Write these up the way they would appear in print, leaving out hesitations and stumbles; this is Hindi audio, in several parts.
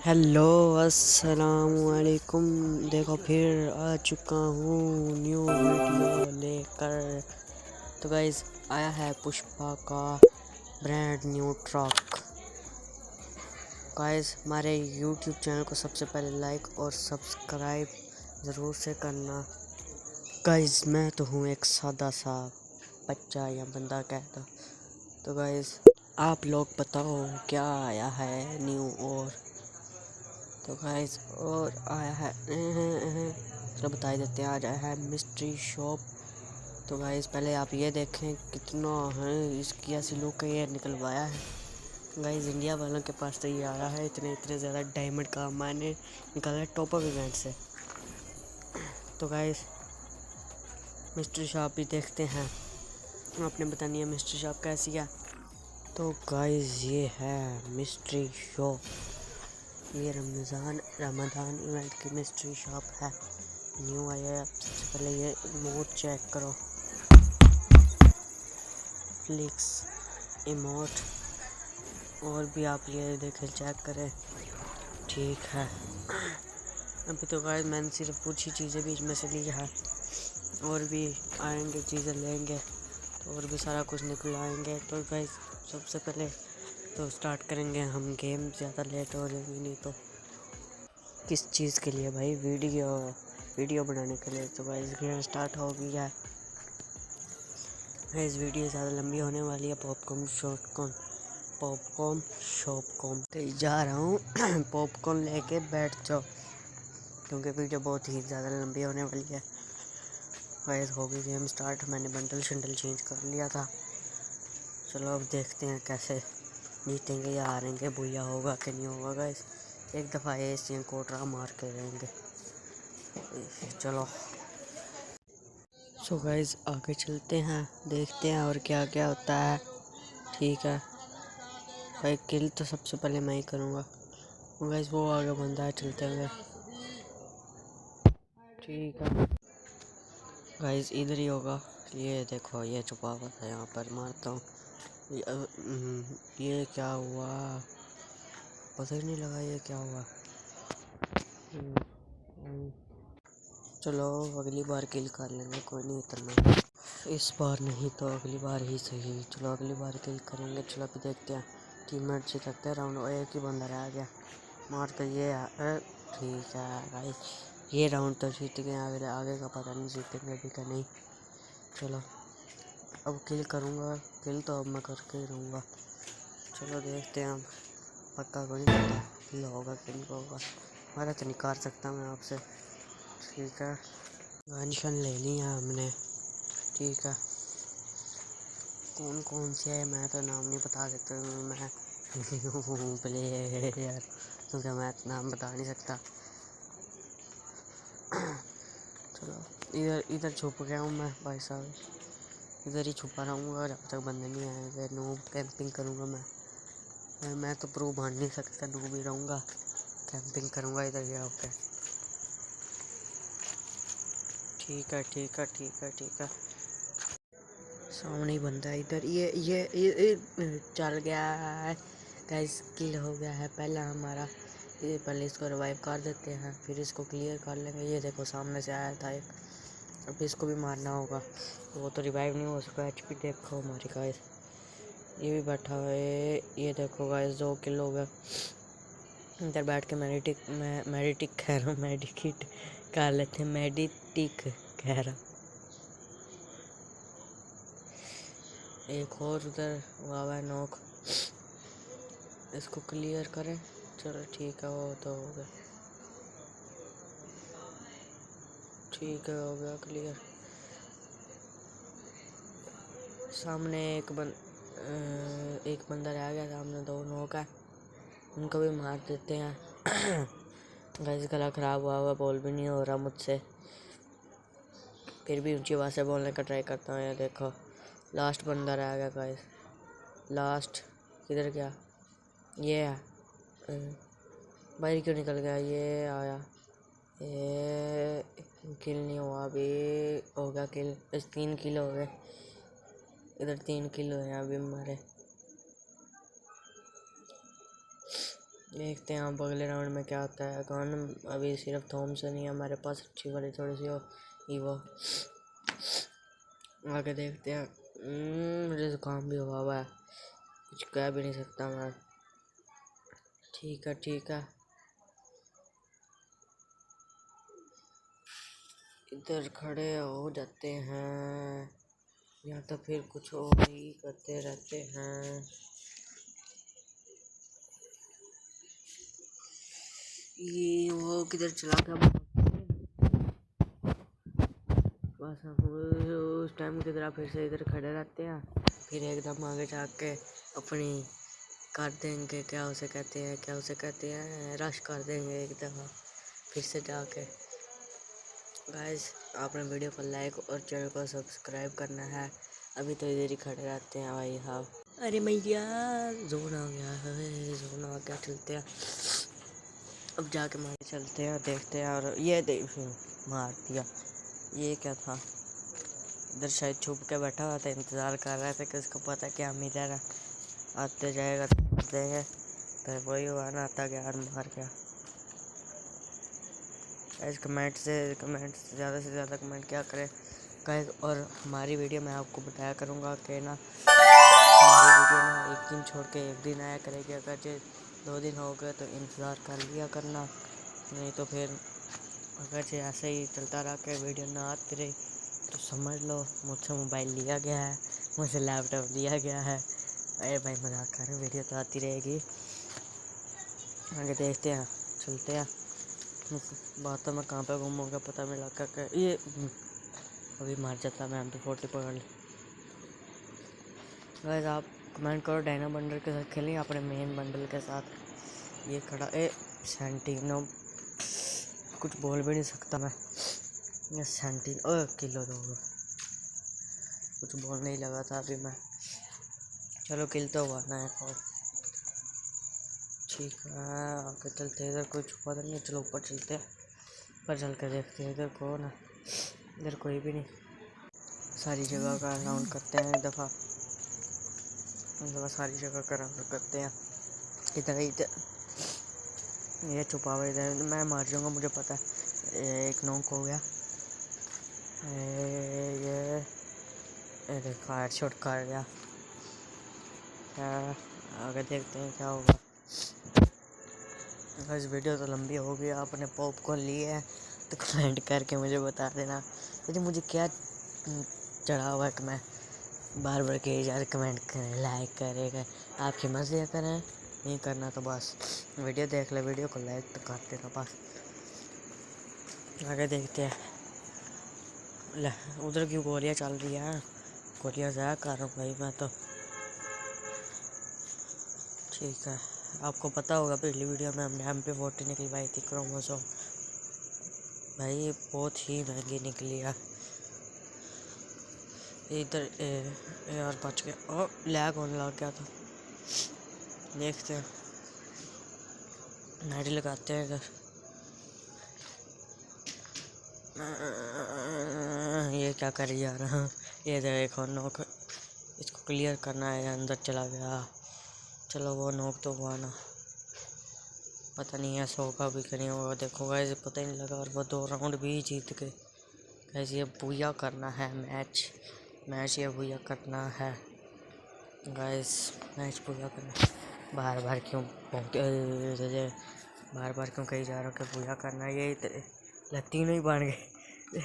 हेलो अस्सलाम वालेकुम। देखो फिर आ चुका हूँ न्यू वीडियो लेकर। तो गाइस आया है पुष्पा का ब्रांड न्यू ट्रक। गाइस हमारे यूट्यूब चैनल को सबसे पहले लाइक और सब्सक्राइब ज़रूर से करना। गाइस मैं तो हूँ एक सादा सा बच्चा या बंदा कहता। तो गाइस आप लोग बताओ क्या आया है न्यू। और तो गाइस और आया है चलो बता ही देते हैं। आज आया है मिस्ट्री शॉप। तो गाइस पहले आप ये देखें कितना है इसकी ऐसी लुक है। ये निकलवाया है गाइस इंडिया वालों के पास। तो ये आया है इतने इतने ज़्यादा डायमंड का मैंने निकाला है टॉप अप इवेंट से। तो गाइस मिस्ट्री शॉप भी देखते हैं। आपने बतानी है मिस्ट्री शॉप कैसी है। तो गाइस ये है मिस्ट्री शॉप। ये रमज़ान इवेंट की मिस्ट्री शॉप है, न्यू आया है। सबसे पहले ये इमोट चेक करो, फ्लिक्स इमोट। और भी आप ये देखें चेक करें। ठीक है अभी तो गाइस मैंने सिर्फ कुछ ही चीज़ें बीच में से ली है। और भी आएंगे चीज़ें लेंगे तो और भी सारा कुछ निकलाएंगे। तो गाइस सबसे पहले तो स्टार्ट करेंगे हम गेम। ज़्यादा लेट हो जाएंगे नहीं तो। किस चीज़ के लिए भाई? वीडियो बनाने के लिए। तो गाइस गेम स्टार्ट हो गया है। इस वीडियो ज़्यादा लंबी होने वाली है। पॉपकॉर्न शॉपकॉर्न तो जा रहा हूँ पॉपकॉर्न लेके बैठ जाओ क्योंकि वीडियो बहुत ही ज़्यादा लंबी होने वाली है। गाइस हो गई गेम स्टार्ट। मैंने बंडल शंडल चेंज कर लिया था। चलो अब देखते हैं कैसे जीतेंगे या हारेंगे, भूया होगा कि नहीं होगा। गाइस एक दफ़ा एशियन कोटरा मार के रहेंगे। चलो सो गाइस आगे चलते हैं, देखते हैं और क्या क्या होता है। ठीक है भाई किल तो सबसे पहले मैं ही करूँगा। गाइस वो आगे बंदा है, चलते हुए। ठीक है गाइस इधर ही होगा। ये देखो ये छुपा हुआ था, यहाँ पर मारता हूँ। ये क्या हुआ पता ही नहीं लगा ये क्या हुआ। चलो अगली बार किल कर लेंगे, कोई नहीं इतना। इस बार नहीं तो अगली बार ही सही। चलो अगली बार किल करेंगे। चलो अभी देखते हैं टीममेट जीतते हैं राउंड। एक ही बंदा रह गया मार तो ये है। ठीक है गाइस ये राउंड तो जीत गए। आगे का पता नहीं जीतेंगे भी क्या नहीं। चलो अब किल करूँगा। किल तो अब मैं करके ही रहूँगा। चलो देखते हैं अब। पक्का कोई नहीं पता किल होगा कि नहीं होगा। हमारा तो नहीं कर सकता मैं आपसे। ठीक है गन ले लिया हमने। ठीक है कौन कौन से है मैं तो नाम नहीं बता सकता। मैं प्लेयर क्योंकि मैं नाम बता नहीं सकता। चलो इधर इधर छुप गया हूँ मैं भाई साहब। इधर ही छुपा रहूँगा जब तक बंदे नहीं आएंगे। नूब कैंपिंग करूँगा मैं तो प्रो बन नहीं सकता। नूब ही रहूँगा, कैंपिंग करूँगा इधर ही आके। ठीक है ठीक है ठीक है ठीक है सामने ही बंदा है इधर। ये चल गया है गाइस, किल हो गया है पहला हमारा। ये पहले इसको रिवाइव कर देते हैं फिर इसको क्लियर कर लेंगे। ये देखो सामने से आया था एक, अब इसको भी मारना होगा। वो तो रिवाइव नहीं हो सका। एचपी देखो हमारी गाइस। ये भी बैठा है। ये देखो गाइस 2 किल हो गया। इधर बैठ के मेडिटिक कह रहा हूँ, मेडिकिट कर लेते हैं। मेडिटिक कह रहा। एक और उधर हुआ है नॉक, इसको क्लियर करें। चलो ठीक है वो तो हो गया। ठीक है हो गया क्लियर। सामने एक बंदा रह गया। सामने 2 नॉक है, उनको भी मार देते हैं। गाइस गला ख़राब हुआ बोल भी नहीं हो रहा मुझसे, फिर भी ऊंची आवाज़ से बोलने का ट्राई करता हूँ। ये देखो लास्ट बंदा रह गया गाइस। लास्ट किधर गया? ये है बाहर क्यों निकल गया? ये आया। ये किल नहीं हुआ अभी। हो गया किल। बस 3 किल हो गए। इधर 3 किल हुए हैं अभी हमारे। देखते हैं आप अगले राउंड में क्या होता है। कौन अभी सिर्फ थॉमसन ही है हमारे पास, अच्छी वाली थोड़ी सी ईवो। आगे देखते हैं। मुझे जुकाम भी हुआ है, कुछ कह भी नहीं सकता मैं। ठीक है ठीक है, इधर खड़े हो जाते हैं या तो फिर कुछ और ही करते रहते हैं। ये वो किधर चला गया बस। हम उस टाइम की तरह फिर से इधर खड़े रहते हैं, फिर एकदम आगे जाके अपनी कर देंगे, क्या उसे कहते हैं, क्या उसे कहते हैं, रश कर देंगे एक दफ़ा फिर से जाके। गाइस आपने वीडियो को लाइक और चैनल को सब्सक्राइब करना है। अभी तो इधर ही खड़े रहते हैं भाई साहब। अरे मैया जोन आ गया है, जोन आ गया, चलते हैं अब जाके मारे चलते हैं, देखते हैं। और ये देख मार दिया, ये क्या था? इधर शायद छुप के बैठा हुआ था, इंतज़ार कर रहे थे कि उसको पता क्या हम इधर आते जाएगा तो देंगे। तो वही हुआ ना, आता गया और मार गया। इस कमेंट से ज़्यादा से ज़्यादा कमेंट क्या करें गाइस। और हमारी वीडियो मैं आपको बताया करूँगा कि ना, हमारी वीडियो ना एक दिन छोड़ के एक दिन आया करेगी। अगर जो 2 दिन हो गए तो इंतज़ार कर लिया करना, नहीं तो फिर अगर जो ऐसे ही चलता रहा के वीडियो ना आती रही तो समझ लो मुझसे मोबाइल लिया गया है, मुझसे लैपटॉप लिया गया है। अरे भाई मजाक कर रहे, वीडियो तो आती रहेगी। आगे देखते हैं, चलते हैं। बातों में कहाँ पे घूमूंगा पता नहीं लगा कि ये अभी मार जाता। मैं MP40 पकड़ ली। गाइस आप कमेंट करो डायना बंडल के साथ खेलें अपने मेन बंडल के साथ। ये खड़ा सेंटिनो, कुछ बोल भी नहीं सकता मैं। ये सेंटिनो किलो दो, कुछ बोलने ही लगा था अभी मैं। चलो किल तो हुआ ना एक और, ठीक है। आगे चलते हैं, इधर कोई छुपा तो नहीं। चलो ऊपर चलते हैं, ऊपर चल कर देखते हैं इधर कौन है। इधर कोई भी नहीं। सारी जगह का राउंड करते हैं एक दफ़ा सारी जगह का राउंड करते हैं। इधर ये छुपा हुआ इधर, मैं मार जाऊँगा मुझे पता है। एक नॉक हो गया। ये फायर शॉट कर गया। आगे देखते हैं क्या होगा। इस वीडियो तो लंबी हो गई, आपने पॉपकॉर्न लिए है तो कमेंट करके मुझे बता देना। तो मुझे क्या चढ़ा हुआ है कि मैं बार बार के यार कमेंट करें, लाइक करेगा। आपकी मर्जी है, करें नहीं करना तो बस वीडियो देख ले, वीडियो को लाइक तो कर देना बस। आगे देखते हैं। उधर क्यों गोलियाँ चल रही हैं? गोलियाँ ज़्यादा कर रहा हूँ भाई मैं तो। ठीक है, आपको पता होगा पिछली वीडियो में हमने MP40 निकलवाई थी क्रोमोसोम, भाई बहुत ही महंगी निकली है। इधर यार बच गया, और लैग होने लग गया था। देखते हैं, नाइट लगाते हैं इधर। ये क्या कर जा रहा है? ये देखो नोक, इसको क्लियर करना है। अंदर चला गया। चलो वो नोक तो हुआ ना, पता नहीं ऐसा होगा भी कि नहीं होगा। देखो गाइस पता ही नहीं लगा, और वो 2 राउंड भी जीत गए। गाइस ये बुया करना है मैच ये बुया करना है गाइस, मैच बुया करना है। बार बार क्यों कहीं जा रहा हूँ कि बुया करना है। ये तीनों ही बन गए।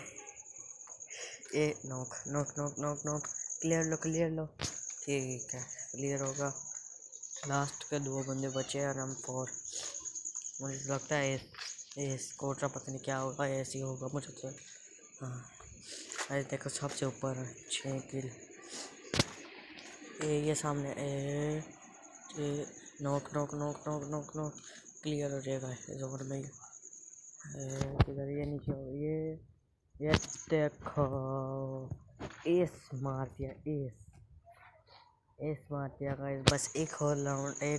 ये नोक नोक नोक नोक नोक, क्लियर लो। ठीक है, क्लियर होगा। लास्ट के 2 बंदे बचे और हम 4। मुझे लगता है ये कोटरा पता नहीं क्या होगा, ऐसी होगा मुझे तो। हाँ अरे देखो सबसे ऊपर 6 किल। ये सामने नोक नोक नोक नोक नोक नोक, क्लियर हो जाएगा इस ओवर में। इधर ये नीचे हो, ये देखो एस मार दिया, एस मार दिया गाइस। बस एक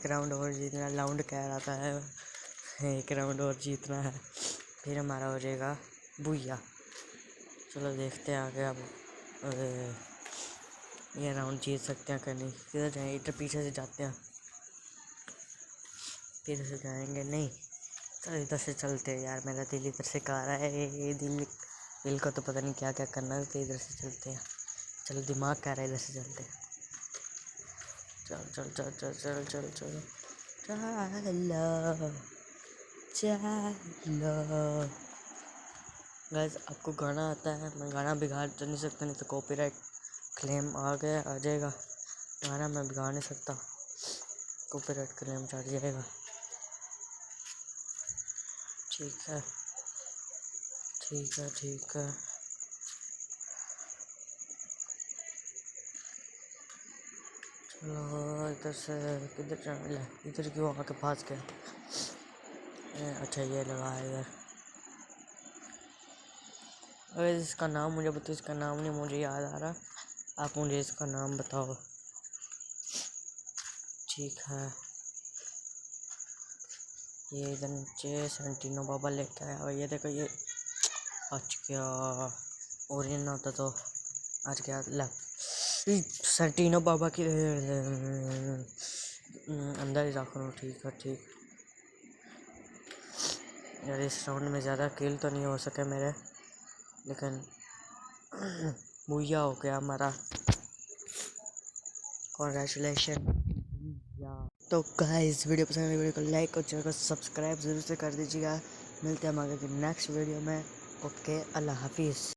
राउंड और जीतना। राउंड कह रहा था है, एक राउंड और जीतना है, फिर हमारा हो जाएगा बुया। चलो देखते हैं आगे अब ये राउंड जीत सकते हैं कि नहीं। किधर जाए, इधर पीछे से जाते हैं, इधर से जाएंगे नहीं, चल इधर से चलते हैं यार, मेरा दिल इधर से कह रहा है, ये दिल को तो पता नहीं क्या क्या करना है, तो इधर से चलते हैं। चल दिमाग कह रहा है इधर से चलते हैं। चल चल चल चल चल चल चल चलो गाइस, आपको गाना आता है? मैं गाना बिगाड़ तो नहीं सकता, नहीं तो कॉपीराइट क्लेम आ जाएगा। गाना मैं बिगाड़ नहीं सकता, कॉपीराइट क्लेम चढ़ जाएगा। ठीक है ठीक है ठीक है। चलो इधर से किधर जाना, इधर क्यों आके पास गया? अच्छा ये लगा है इधर। अरे इसका नाम मुझे बताओ, इसका नाम नहीं मुझे याद आ रहा, आप मुझे इसका नाम बताओ। ठीक है, ये इधर नीचे सेंटिनो बाबा लेके आया, और ये देखो ये आज क्या, और ये ना होता तो आज क्या सेंटिनो बाबा की अंदर ही रखो। ठीक है ठीक। यार इस राउंड में ज़्यादा किल तो नहीं हो सके मेरे, लेकिन भूया हो गया हमारा, कॉन्ग्रेचुलेशन। तो गाइस वीडियो पसंद है, वीडियो को लाइक और चैनल को सब्सक्राइब जरूर से कर दीजिएगा। मिलते हैं हम आगे के नेक्स्ट वीडियो में। ओके, अल्लाह हाफिज़।